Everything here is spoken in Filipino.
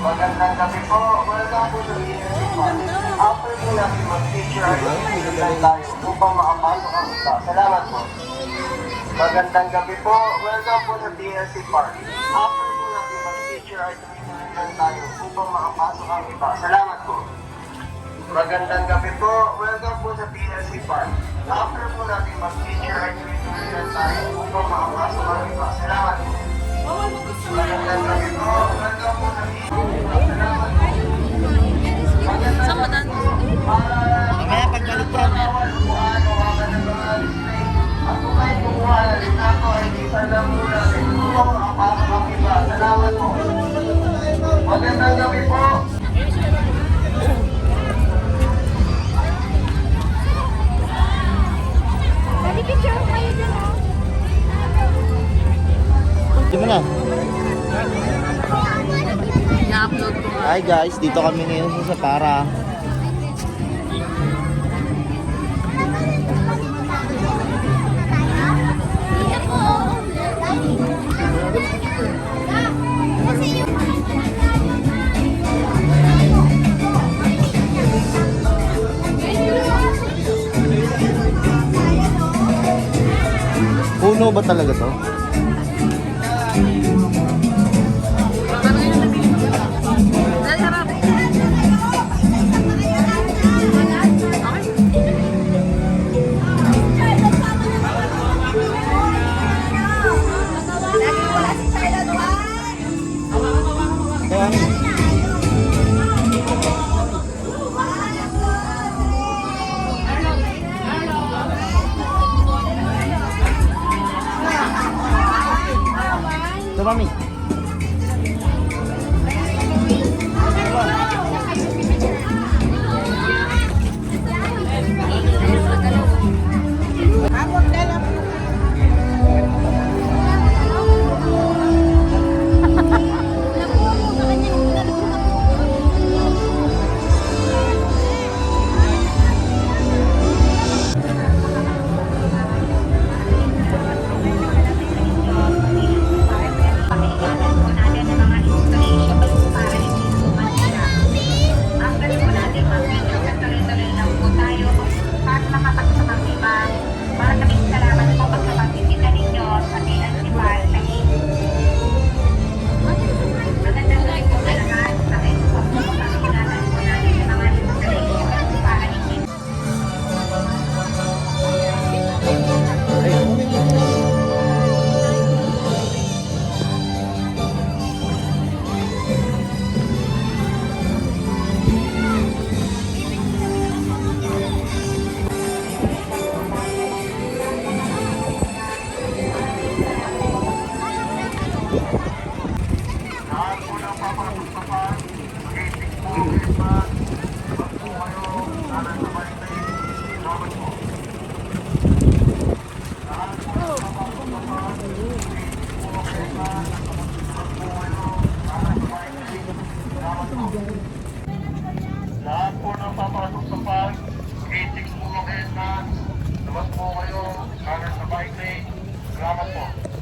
Magandang gabi po. Welcome po sa PNC. After po natin mag-feature ay mag-feature tayo upang makapasok ang iba. Salamat po. Magandang gabi po. Welcome po sa TLC Park. After po natin mag-feature ay mag-feature tayo upang makapasok ang iba. Salamat po. Magandang gabi po. Welcome po sa TLC Park. After po natin mag-feature ay mag-feature tayo upang makapasok ang iba. Salamat po. Magandang gabi po. Welcome po sa TLC Park. Salamat po. Saan ba dan? Mamaya pagbalik po. At kung kayo kumuha na rin ako, ay isa lang muna. Upang makapasok ang iba. Salamat po. Magandang gabi po. Picture ko kayo dyan, ha? Di mo na. Na-upload ko. Hi guys, dito kami ngayon sa Sapara. Puno ba talaga to? Ito, mami. Salamat po.